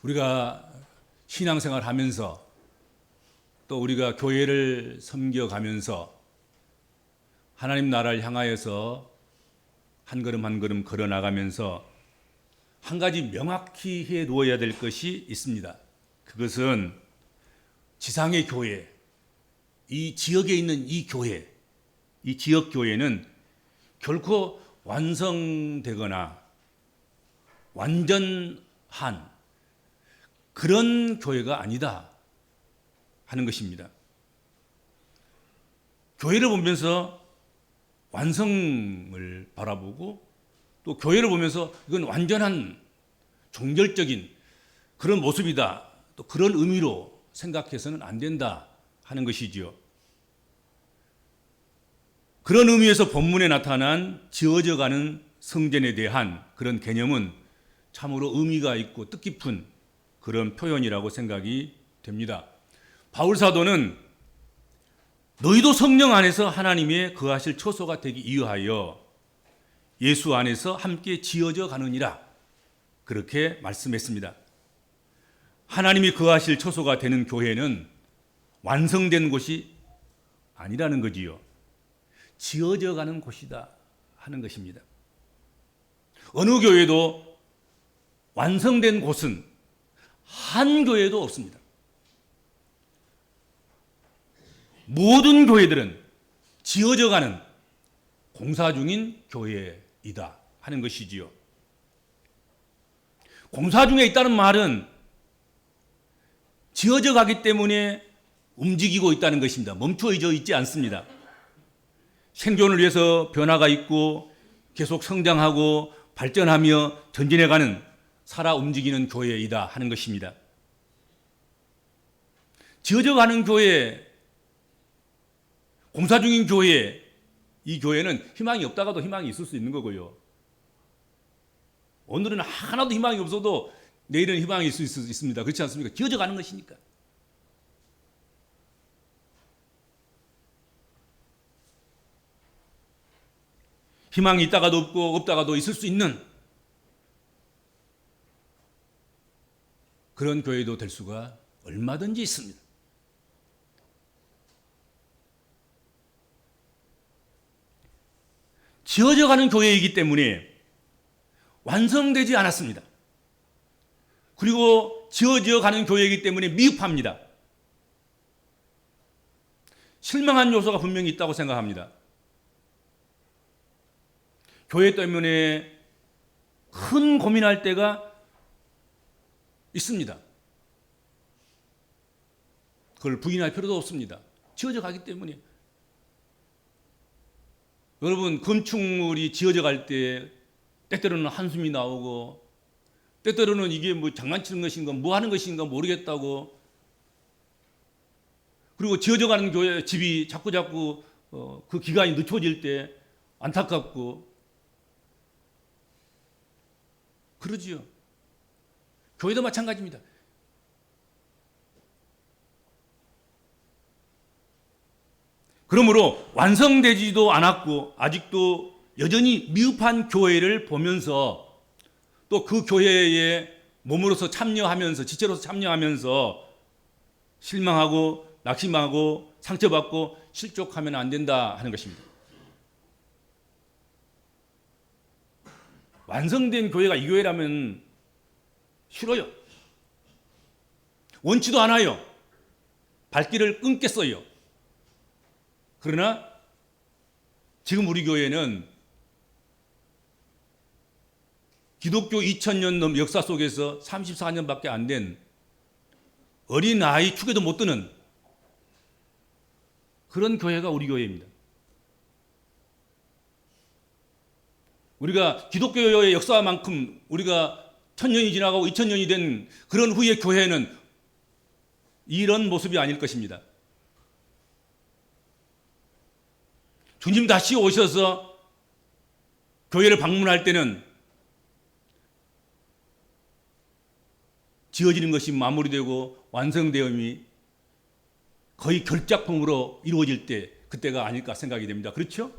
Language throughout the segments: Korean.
우리가 신앙생활 하면서 또 우리가 교회를 섬겨가면서 하나님 나라를 향하여서 한 걸음 한 걸음 걸어 나가면서 한 가지 명확히 해 놓아야 될 것이 있습니다. 그것은 지상의 교회, 이 지역에 있는 이 교회, 이 지역 교회는 결코 완성되거나 완전한 그런 교회가 아니다 하는 것입니다. 교회를 보면서 완성을 바라보고 또 교회를 보면서 이건 완전한 종결적인 그런 모습이다, 또 그런 의미로 생각해서는 안 된다 하는 것이지요. 그런 의미에서 본문에 나타난 지어져가는 성전에 대한 그런 개념은 참으로 의미가 있고 뜻깊은 그런 표현이라고 생각이 됩니다. 바울 사도는 너희도 성령 안에서 하나님의 거하실 처소가 되기 위하여 예수 안에서 함께 지어져 가느니라, 그렇게 말씀했습니다. 하나님이 거하실 처소가 되는 교회는 완성된 곳이 아니라는 거지요. 지어져 가는 곳이다 하는 것입니다. 어느 교회도 완성된 곳은 한 교회도 없습니다. 모든 교회들은 지어져 가는 공사 중인 교회이다 하는 것이지요. 공사 중에 있다는 말은 지어져 가기 때문에 움직이고 있다는 것입니다. 멈춰져 있지 않습니다. 생존을 위해서 변화가 있고 계속 성장하고 발전하며 전진해가는 살아 움직이는 교회이다 하는 것입니다. 지어져 가는 교회, 공사 중인 교회, 이 교회는 희망이 없다가도 희망이 있을 수 있는 거고요. 오늘은 하나도 희망이 없어도 내일은 희망이 있을 수 있습니다. 그렇지 않습니까? 지어져 가는 것이니까. 희망이 있다가도 없고 없다가도 있을 수 있는 그런 교회도 될 수가 얼마든지 있습니다. 지어져 가는 교회이기 때문에 완성되지 않았습니다. 그리고 지어져 가는 교회이기 때문에 미흡합니다. 실망한 요소가 분명히 있다고 생각합니다. 교회 때문에 큰 고민할 때가 있습니다. 그걸 부인할 필요도 없습니다. 지어져 가기 때문에. 여러분, 건축물이 지어져 갈 때 때때로는 한숨이 나오고 때때로는 이게 뭐 장난치는 것인가 뭐 하는 것인가 모르겠다고, 그리고 지어져 가는 교회 집이 자꾸 그 기간이 늦춰질 때 안타깝고 그러지요. 교회도 마찬가지입니다. 그러므로 완성되지도 않았고 아직도 여전히 미흡한 교회를 보면서 또 그 교회에 몸으로서 참여하면서, 지체로서 참여하면서 실망하고 낙심하고 상처받고 실족하면 안 된다 하는 것입니다. 완성된 교회가 이 교회라면 싫어요. 원치도 않아요. 발길을 끊겠어요. 그러나 지금 우리 교회는 기독교 2000년 넘 역사 속에서 34년밖에 안 된 어린 아이 축에도 못 드는 그런 교회가 우리 교회입니다. 우리가 기독교의 역사만큼 우리가 1000년이 지나가고 2000년이 된 그런 후의 교회는 이런 모습이 아닐 것입니다. 주님 다시 오셔서 교회를 방문할 때는 지어지는 것이 마무리되고 완성되음이 거의 결작품으로 이루어질 때, 그때가 아닐까 생각이 됩니다. 그렇죠?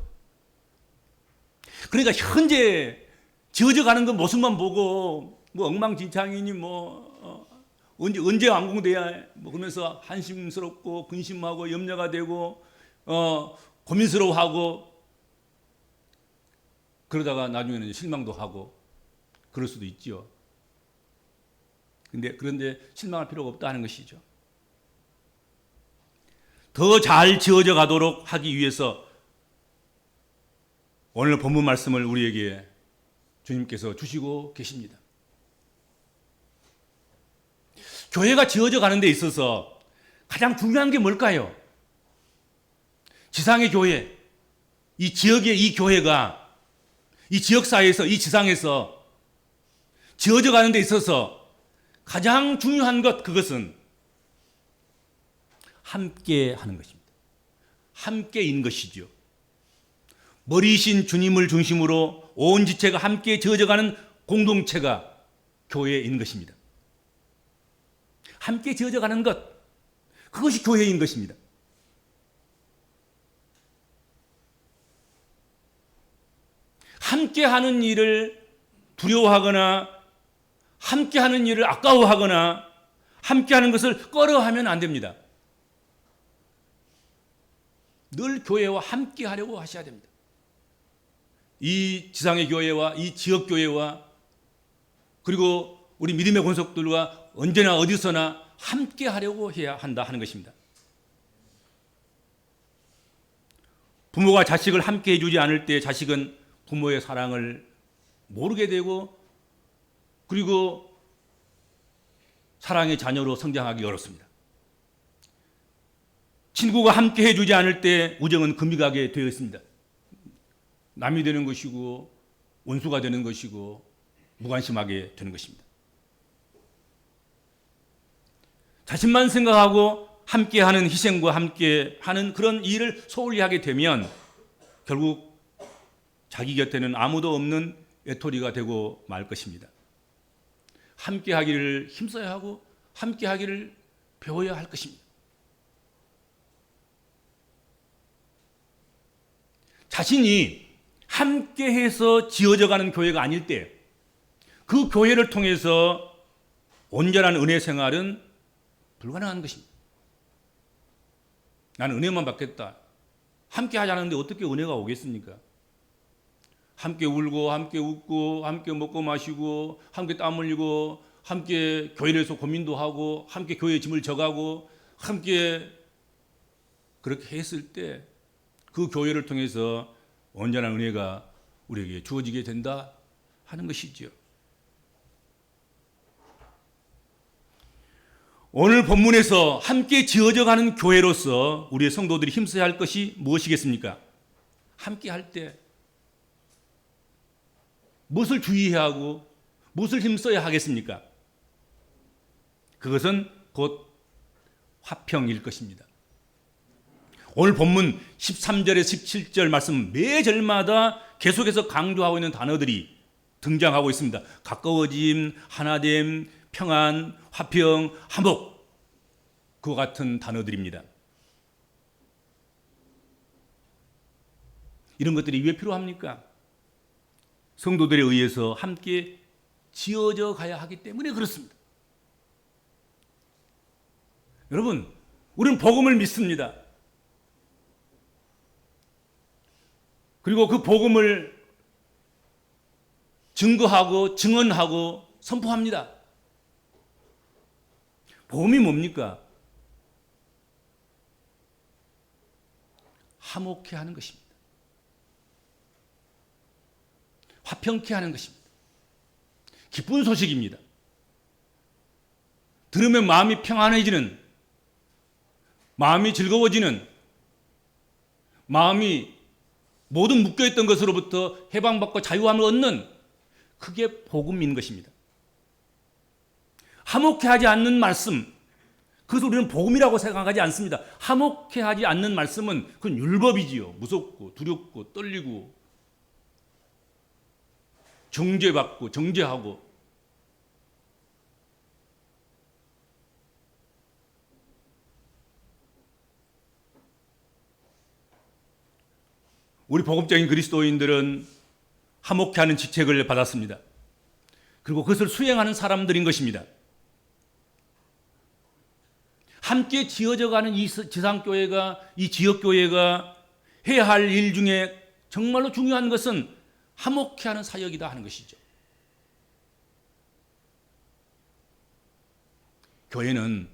그러니까 현재 지어져 가는 그 모습만 보고 뭐 엉망진창이니 뭐 언제 완공돼야 뭐 그러면서 한심스럽고 근심하고 염려가 되고 고민스러워하고 그러다가 나중에는 실망도 하고 그럴 수도 있죠. 그런데 실망할 필요가 없다 하는 것이죠. 더 잘 지어져 가도록 하기 위해서 오늘 본문 말씀을 우리에게 주님께서 주시고 계십니다. 교회가 지어져 가는 데 있어서 가장 중요한 게 뭘까요? 지상의 교회, 이 지역의 이 교회가 이 지역사회에서, 이 지상에서 지어져 가는 데 있어서 가장 중요한 것, 그것은 함께 하는 것입니다. 함께인 것이죠. 머리이신 주님을 중심으로 온 지체가 함께 지어져 가는 공동체가 교회인 것입니다. 함께 지어져 가는 것, 그것이 교회인 것입니다. 함께 하는 일을 두려워하거나 함께 하는 일을 아까워하거나 함께 하는 것을 꺼려하면 안 됩니다. 늘 교회와 함께 하려고 하셔야 됩니다. 이 지상의 교회와 이 지역 교회와 그리고 우리 믿음의 권속들과 언제나 어디서나 함께 하려고 해야 한다 하는 것입니다. 부모가 자식을 함께 해주지 않을 때 자식은 부모의 사랑을 모르게 되고 그리고 사랑의 자녀로 성장하기 어렵습니다. 친구가 함께 해주지 않을 때 우정은 금이 가게 되어 있습니다. 남이 되는 것이고 원수가 되는 것이고 무관심하게 되는 것입니다. 자신만 생각하고 함께하는 희생과 함께하는 그런 일을 소홀히 하게 되면 결국 자기 곁에는 아무도 없는 외톨이가 되고 말 것입니다. 함께하기를 힘써야 하고 함께하기를 배워야 할 것입니다. 자신이 함께해서 지어져가는 교회가 아닐 때 그 교회를 통해서 온전한 은혜 생활은 불가능한 것입니다. 나는 은혜만 받겠다. 함께 하지 않는데 어떻게 은혜가 오겠습니까? 함께 울고 함께 웃고 함께 먹고 마시고 함께 땀 흘리고 함께 교회에서 고민도 하고 함께 교회의 짐을 져가고 함께 그렇게 했을 때 그 교회를 통해서 온전한 은혜가 우리에게 주어지게 된다 하는 것이죠. 오늘 본문에서 함께 지어져 가는 교회로서 우리의 성도들이 힘써야 할 것이 무엇이겠습니까? 함께 할 때 무엇을 주의해야 하고 무엇을 힘써야 하겠습니까? 그것은 곧 화평일 것입니다. 오늘 본문 13절에 17절 말씀 매 절마다 계속해서 강조하고 있는 단어들이 등장하고 있습니다. 가까워짐, 하나됨, 평안, 화평, 화목, 그와 같은 단어들입니다. 이런 것들이 왜 필요합니까? 성도들에 의해서 함께 지어져 가야 하기 때문에 그렇습니다. 여러분, 우리는 복음을 믿습니다. 그리고 그 복음을 증거하고 증언하고 선포합니다. 복음이 뭡니까? 화목케 하는 것입니다. 화평케 하는 것입니다. 기쁜 소식입니다. 들으면 마음이 평안해지는, 마음이 즐거워지는, 마음이 모든 묶여있던 것으로부터 해방받고 자유함을 얻는, 그게 복음인 것입니다. 화목케 하지 않는 말씀, 그것을 우리는 복음이라고 생각하지 않습니다. 화목케 하지 않는 말씀은 그건 율법이지요. 무섭고 두렵고 떨리고 정죄받고 정죄하고. 우리 복음적인 그리스도인들은 화목케 하는 직책을 받았습니다. 그리고 그것을 수행하는 사람들인 것입니다. 함께 지어져가는 이 지상교회가, 이 지역교회가 해야 할 일 중에 정말로 중요한 것은 화목케 하는 사역이다 하는 것이죠. 교회는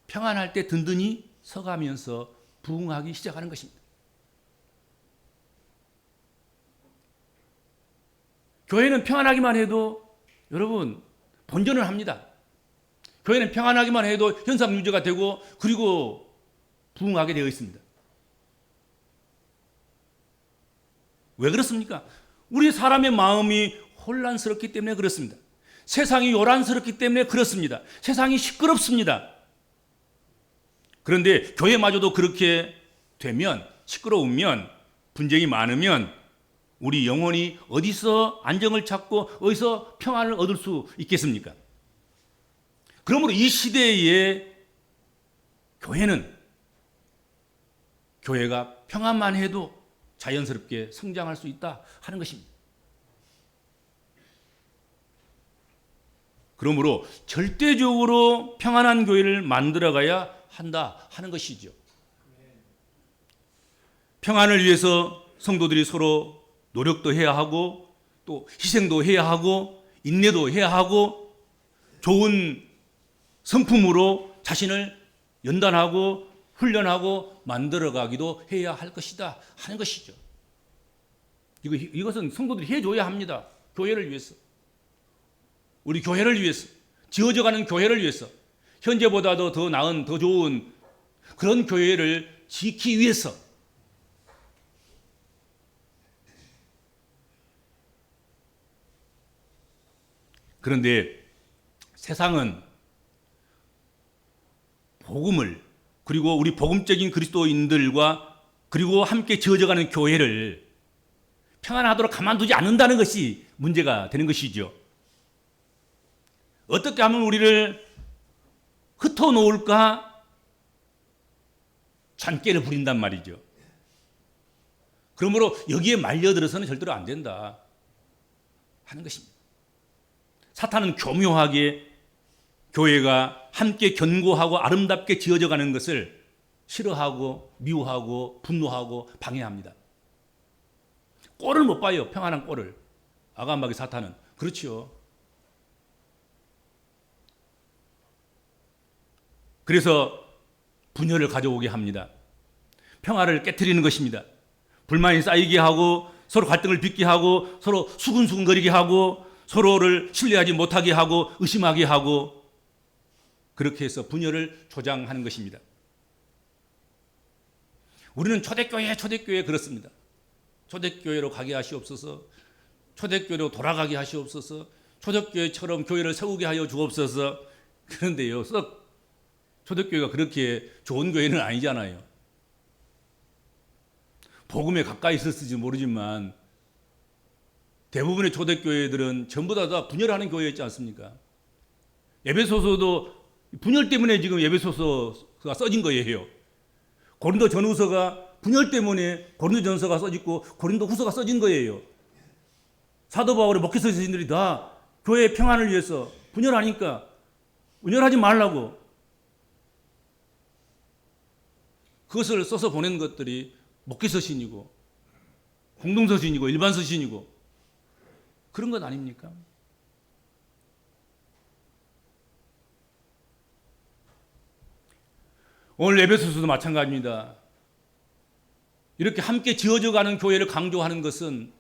평안할 때 든든히 서가면서 부흥하기 시작하는 것입니다. 교회는 평안하기만 해도 여러분 본전을 합니다. 교회는 평안하기만 해도 현상 유지가 되고 그리고 부흥하게 되어 있습니다. 왜 그렇습니까? 우리 사람의 마음이 혼란스럽기 때문에 그렇습니다. 세상이 요란스럽기 때문에 그렇습니다. 세상이 시끄럽습니다. 그런데 교회마저도 그렇게 되면, 시끄러우면, 분쟁이 많으면 우리 영혼이 어디서 안정을 찾고 어디서 평안을 얻을 수 있겠습니까? 그러므로 이 시대에 교회가 평안만 해도 자연스럽게 성장할 수 있다 하는 것입니다. 그러므로 절대적으로 평안한 교회를 만들어가야 한다 하는 것이죠. 평안을 위해서 성도들이 서로 노력도 해야 하고 또 희생도 해야 하고 인내도 해야 하고 좋은 성품으로 자신을 연단하고 훈련하고 만들어가기도 해야 할 것이다 하는 것이죠. 이것은 성도들이 해줘야 합니다. 교회를 위해서. 우리 교회를 위해서. 지어져가는 교회를 위해서. 현재보다도 더 나은, 더 좋은 그런 교회를 지키기 위해서. 그런데 세상은 복음을, 그리고 우리 복음적인 그리스도인들과 그리고 함께 지어져가는 교회를 평안하도록 가만두지 않는다는 것이 문제가 되는 것이죠. 어떻게 하면 우리를 흩어놓을까 잔꾀를 부린단 말이죠. 그러므로 여기에 말려들어서는 절대로 안 된다 하는 것입니다. 사탄은 교묘하게 교회가 함께 견고하고 아름답게 지어져가는 것을 싫어하고 미워하고 분노하고 방해합니다. 꼴을 못 봐요. 평안한 꼴을. 아간마귀 사탄은. 그렇죠. 그래서 분열을 가져오게 합니다. 평화를 깨트리는 것입니다. 불만이 쌓이게 하고 서로 갈등을 빚게 하고 서로 수근수근거리게 하고 서로를 신뢰하지 못하게 하고 의심하게 하고 그렇게 해서 분열을 조장하는 것입니다. 우리는 초대교회 그렇습니다. 초대교회로 가게 하시옵소서. 초대교회로 돌아가게 하시옵소서. 초대교회처럼 교회를 세우게 하여 주옵소서. 그런데요, 썩 초대교회가 그렇게 좋은 교회는 아니잖아요. 복음에 가까이 있었을지 모르지만 대부분의 초대교회들은 전부 다 분열하는 교회였지 않습니까? 에베소서도 분열 때문에 지금 에베소서가 써진 거예요. 고린도 전후서가 분열 때문에 고린도 전서가 써졌고 고린도 후서가 써진 거예요. 사도 바울의 목회서 지신들이 다 교회의 평안을 위해서 분열하니까 분열하지 말라고 그것을 써서 보낸 것들이 목회서신이고 공동서신이고 일반서신이고 그런 것 아닙니까? 오늘 에베소서도 마찬가지입니다. 이렇게 함께 지어져가는 교회를 강조하는 것은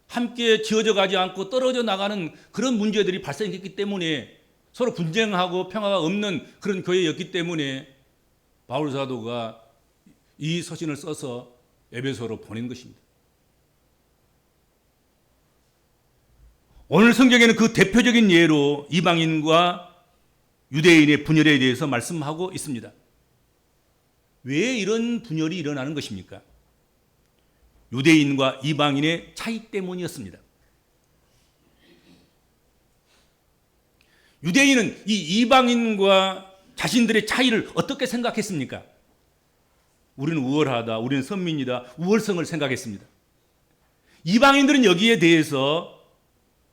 함께 지어져가지 않고 떨어져 나가는 그런 문제들이 발생했기 때문에 서로 분쟁하고 평화가 없는 그런 교회였기 때문에 바울 사도가 이 서신을 써서 에베소로 보낸 것입니다. 오늘 성경에는 그 대표적인 예로 이방인과 유대인의 분열에 대해서 말씀하고 있습니다. 왜 이런 분열이 일어나는 것입니까? 유대인과 이방인의 차이 때문이었습니다. 유대인은 이 이방인과 자신들의 차이를 어떻게 생각했습니까? 우리는 우월하다, 우리는 선민이다, 우월성을 생각했습니다. 이방인들은 여기에 대해서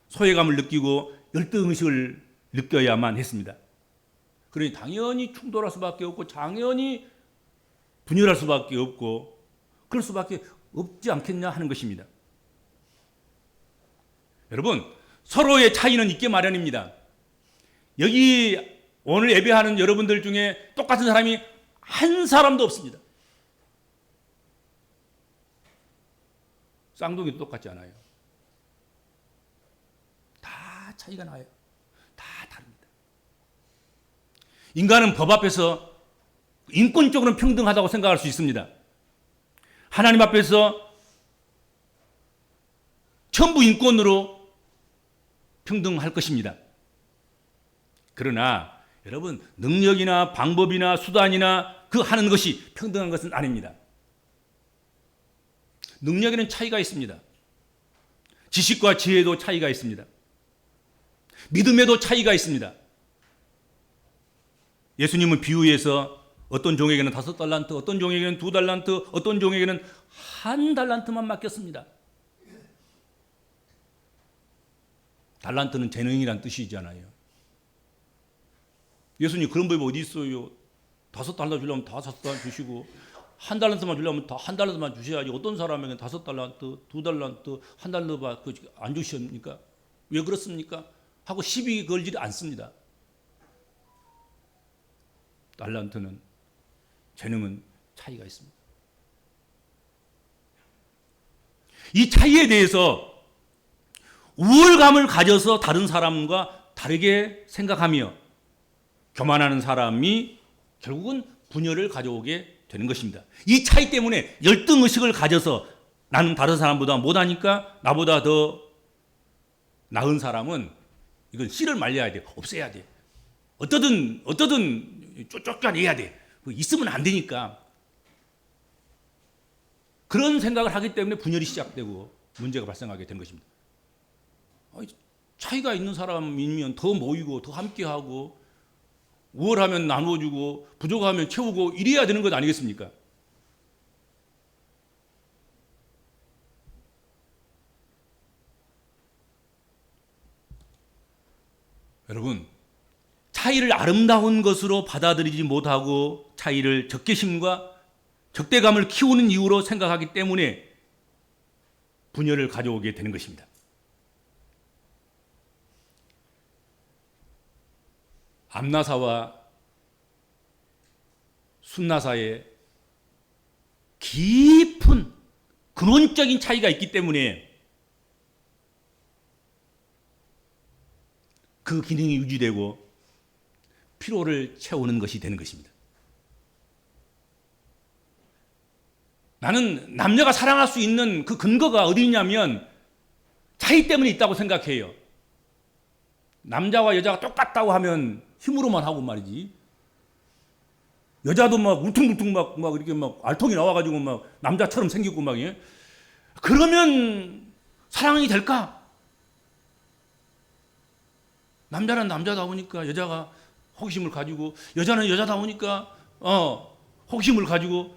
소외감을 느끼고 열등의식을 느껴야만 했습니다. 그러니 당연히 충돌할 수밖에 없고 당연히 분열할 수밖에 없고 그럴 수밖에 없지 않겠냐 하는 것입니다. 여러분, 서로의 차이는 있게 마련입니다. 여기 오늘 예배하는 여러분들 중에 똑같은 사람이 한 사람도 없습니다. 쌍둥이도 똑같지 않아요. 다 차이가 나요. 다 다릅니다. 인간은 법 앞에서 인권적으로는 평등하다고 생각할 수 있습니다. 하나님 앞에서 전부 인권으로 평등할 것입니다. 그러나 여러분, 능력이나 방법이나 수단이나 그 하는 것이 평등한 것은 아닙니다. 능력에는 차이가 있습니다. 지식과 지혜도 차이가 있습니다. 믿음에도 차이가 있습니다. 예수님은 비유에서 어떤 종에게는 5달란트, 어떤 종에게는 2달란트, 어떤 종에게는 1달란트만 맡겼습니다. 달란트는 재능이란 뜻이잖아요. 예수님 그런 법이 어디 있어요? 5달란트 주려면 5달란트 주시고 1달란트만 주려면 다 1달란트만 주셔야지. 어떤 사람에게는 5달란트, 2달란트, 1달란트 안 주십니까? 왜 그렇습니까? 하고 시비 걸지 않습니다. 달란트는, 재능은 차이가 있습니다. 이 차이에 대해서 우월감을 가져서 다른 사람과 다르게 생각하며 교만하는 사람이 결국은 분열을 가져오게 되는 것입니다. 이 차이 때문에 열등의식을 가져서 나는 다른 사람보다 못하니까 나보다 더 나은 사람은 이건 씨를 말려야 돼. 없애야 돼. 어떠든 쫓아내야 돼. 있으면 안 되니까. 그런 생각을 하기 때문에 분열이 시작되고 문제가 발생하게 되는 것입니다. 차이가 있는 사람이면 더 모이고 더 함께하고 우월하면 나눠주고 부족하면 채우고 이래야 되는 것 아니겠습니까? 여러분, 차이를 아름다운 것으로 받아들이지 못하고 차이를 적개심과 적대감을 키우는 이유로 생각하기 때문에 분열을 가져오게 되는 것입니다. 암나사와 순나사에 깊은 근원적인 차이가 있기 때문에 그 기능이 유지되고 피로를 채우는 것이 되는 것입니다. 나는 남녀가 사랑할 수 있는 그 근거가 어디 있냐면 차이 때문에 있다고 생각해요. 남자와 여자가 똑같다고 하면 힘으로만 하고 말이지. 여자도 막 울퉁불퉁 막 이렇게 막 알통이 나와가지고 막 남자처럼 생기고 막 예. 그러면 사랑이 될까? 남자는 남자다우니까 여자가 호기심을 가지고 여자는 여자다우니까 호기심을 가지고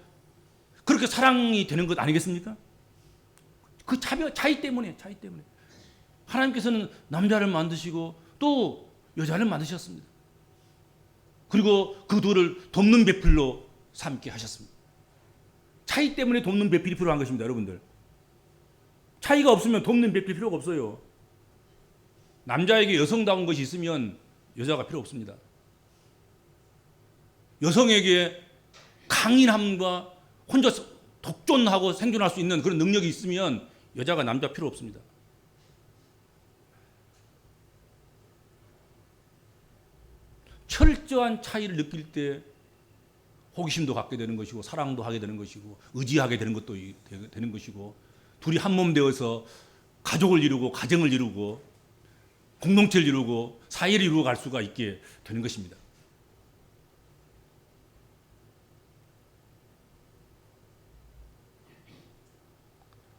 그렇게 사랑이 되는 것 아니겠습니까? 그 차이 때문에 하나님께서는 남자를 만드시고 또 여자를 만드셨습니다. 그리고 그 둘을 돕는 배필로 삼게 하셨습니다. 차이 때문에 돕는 배필이 필요한 것입니다, 여러분들. 차이가 없으면 돕는 배필 필요가 없어요. 남자에게 여성다운 것이 있으면 여자가 필요 없습니다. 여성에게 강인함과 혼자 독존하고 생존할 수 있는 그런 능력이 있으면 여자가 남자 필요 없습니다. 철저한 차이를 느낄 때 호기심도 갖게 되는 것이고 사랑도 하게 되는 것이고 의지하게 되는 것도 되는 것이고 둘이 한 몸 되어서 가족을 이루고 가정을 이루고 공동체를 이루고 사회를 이루어 갈 수가 있게 되는 것입니다.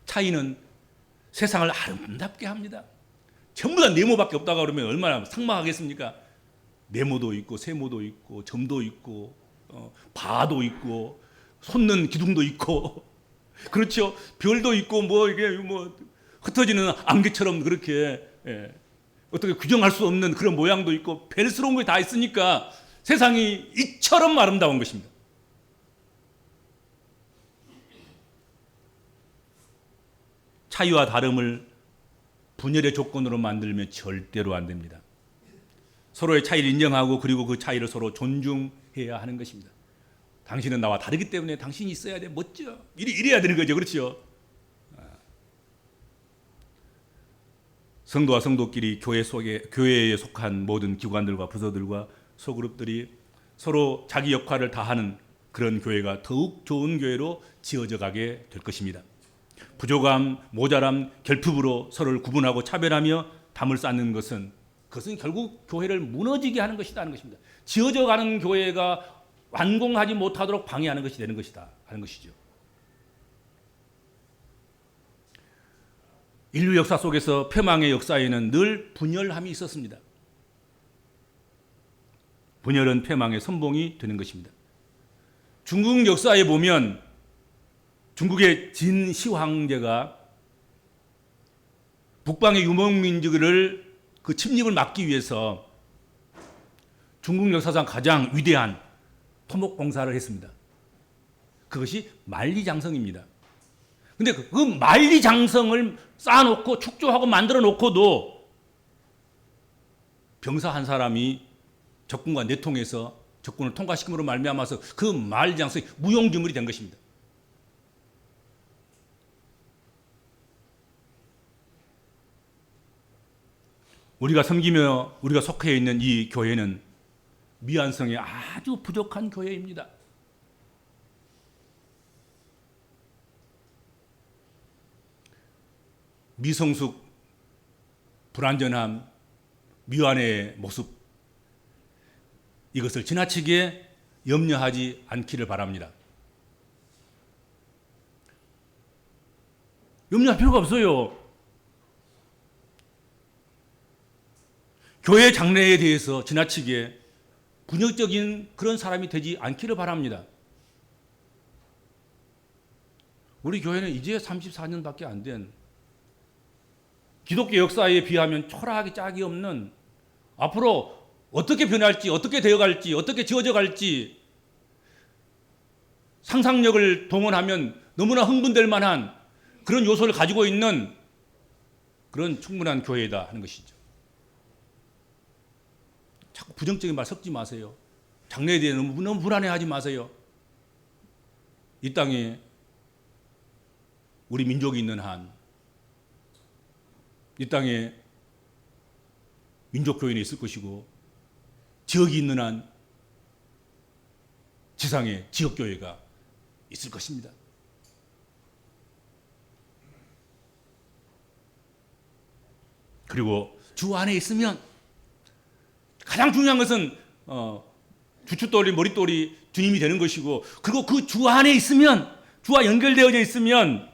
차이는 세상을 아름답게 합니다. 전부 다 네모밖에 없다고 그러면 얼마나 삭막하겠습니까? 네모도 있고 세모도 있고 점도 있고 바도 있고 솟는 기둥도 있고 그렇죠. 별도 있고 뭐 이게 뭐 흩어지는 안개처럼 그렇게 어떻게 규정할 수 없는 그런 모양도 있고 벨스러운 게 다 있으니까 세상이 이처럼 아름다운 것입니다. 차이와 다름을 분열의 조건으로 만들면 절대로 안 됩니다. 서로의 차이를 인정하고 그리고 그 차이를 서로 존중해야 하는 것입니다. 당신은 나와 다르기 때문에 당신이 있어야 돼. 멋져. 이래야 되는 거죠. 그렇죠? 성도와 성도끼리 교회에 속한 모든 기관들과 부서들과 소그룹들이 서로 자기 역할을 다하는 그런 교회가 더욱 좋은 교회로 지어져 가게 될 것입니다. 부족함, 모자람, 결핍으로 서로를 구분하고 차별하며 담을 쌓는 것은 그것은 결국 교회를 무너지게 하는 것이다 하는 것입니다. 지어져 가는 교회가 완공하지 못하도록 방해하는 것이 되는 것이다 하는 것이죠. 인류 역사 속에서 폐망의 역사에는 늘 분열함이 있었습니다. 분열은 폐망의 선봉이 되는 것입니다. 중국 역사에 보면 중국의 진시 황제가 북방의 유목민족을 그 침입을 막기 위해서 중국 역사상 가장 위대한 토목공사를 했습니다. 그것이 만리장성입니다. 근데 그 만리장성을 쌓아놓고 축조하고 만들어 놓고도 병사 한 사람이 적군과 내통해서 적군을 통과시킴으로 말미암아서 그 만리장성이 무용지물이 된 것입니다. 우리가 섬기며 우리가 속해 있는 이 교회는 미완성의 아주 부족한 교회입니다. 미성숙, 불완전함, 미완의 모습, 이것을 지나치게 염려하지 않기를 바랍니다. 염려할 필요가 없어요. 교회 장래에 대해서 지나치게 분열적인 그런 사람이 되지 않기를 바랍니다. 우리 교회는 이제 34년밖에 안 된 기독교 역사에 비하면 초라하기 짝이 없는, 앞으로 어떻게 변할지, 어떻게 되어갈지, 어떻게 지어져 갈지 상상력을 동원하면 너무나 흥분될 만한 그런 요소를 가지고 있는 그런 충분한 교회이다 하는 것이죠. 자꾸 부정적인 말 섞지 마세요. 장래에 대해 너무 불안해하지 마세요. 이 땅에 우리 민족이 있는 한, 이 땅에 민족교회는 있을 것이고 지역이 있는 한 지상에 지역교회가 있을 것입니다. 그리고 주 안에 있으면 가장 중요한 것은 주춧돌이 머릿돌이 주님이 되는 것이고, 그리고 그 주 안에 있으면, 주와 연결되어져 있으면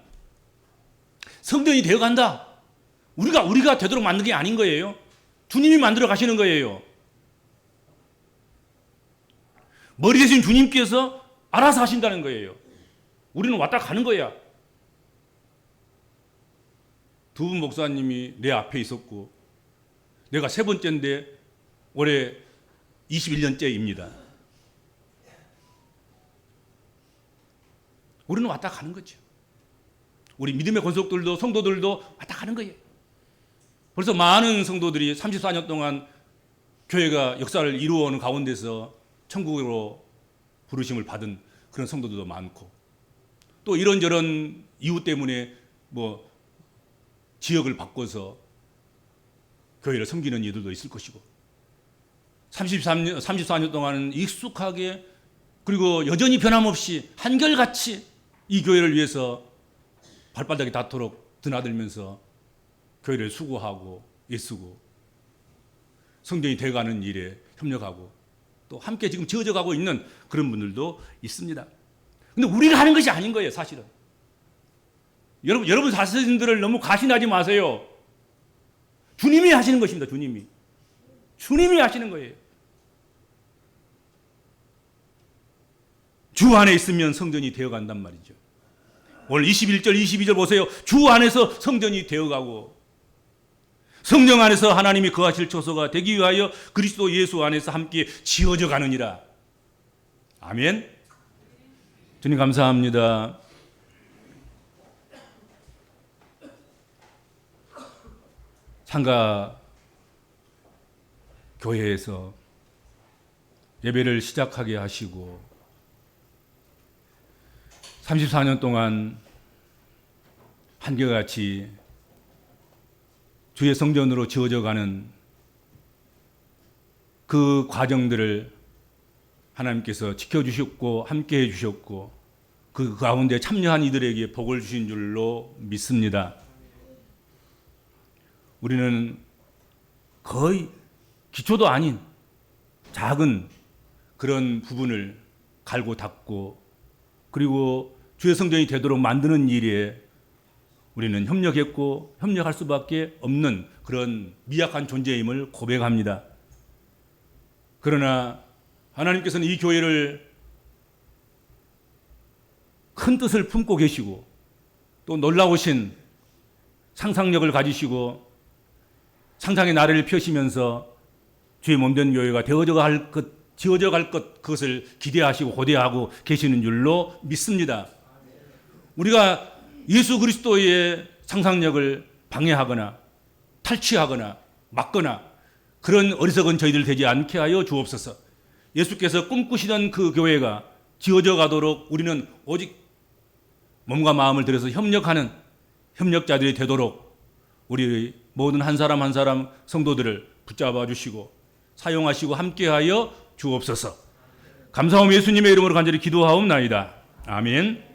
성전이 되어간다. 우리가 되도록 만든 게 아닌 거예요. 주님이 만들어 가시는 거예요. 머리 대신 주님께서 알아서 하신다는 거예요. 우리는 왔다 가는 거야. 두 분 목사님이 내 앞에 있었고 내가 세 번째인데 올해 21년째입니다. 우리는 왔다 가는 거죠. 우리 믿음의 권속들도 성도들도 왔다 가는 거예요. 벌써 많은 성도들이 34년 동안 교회가 역사를 이루어오는 가운데서 천국으로 부르심을 받은 그런 성도들도 많고, 또 이런저런 이유 때문에 지역을 바꿔서 교회를 섬기는 이들도 있을 것이고, 34년 동안은 익숙하게 그리고 여전히 변함없이 한결같이 이 교회를 위해서 발바닥이 닿도록 드나들면서 교회를 수고하고 애쓰고 성전이 되어가는 일에 협력하고 또 함께 지금 지어져 가고 있는 그런 분들도 있습니다. 그런데 우리가 하는 것이 아닌 거예요, 사실은. 여러분 자신들을 너무 과신하지 마세요. 주님이 하시는 것입니다. 주님이 하시는 거예요. 주 안에 있으면 성전이 되어간단 말이죠. 오늘 21절, 22절 보세요. 주 안에서 성전이 되어가고, 성령 안에서 하나님이 거하실 처소가 되기 위하여 그리스도 예수 안에서 함께 지어져 가느니라. 아멘. 주님 감사합니다. 상가 교회에서 예배를 시작하게 하시고 34년 동안 한결같이 주의 성전으로 지어져 가는 그 과정들을 하나님께서 지켜주셨고 함께해 주셨고 그 가운데 참여한 이들에게 복을 주신 줄로 믿습니다. 우리는 거의 기초도 아닌 작은 그런 부분을 갈고 닦고 그리고 주의 성전이 되도록 만드는 일에 우리는 협력했고 협력할 수밖에 없는 그런 미약한 존재임을 고백합니다. 그러나 하나님께서는 이 교회를 큰 뜻을 품고 계시고 또 놀라우신 상상력을 가지시고 상상의 나래를 펴시면서 주의 몸된 교회가 지어져 갈 것 그것을 기대하시고 고대하고 계시는 줄로 믿습니다. 우리가 예수 그리스도의 상상력을 방해하거나 탈취하거나 막거나 그런 어리석은 저희들 되지 않게 하여 주옵소서. 예수께서 꿈꾸시던 그 교회가 지어져 가도록 우리는 오직 몸과 마음을 들여서 협력하는 협력자들이 되도록 우리 모든 한 사람 한 사람 성도들을 붙잡아 주시고 사용하시고 함께하여 주옵소서. 감사하며 예수님의 이름으로 간절히 기도하옵나이다. 아멘.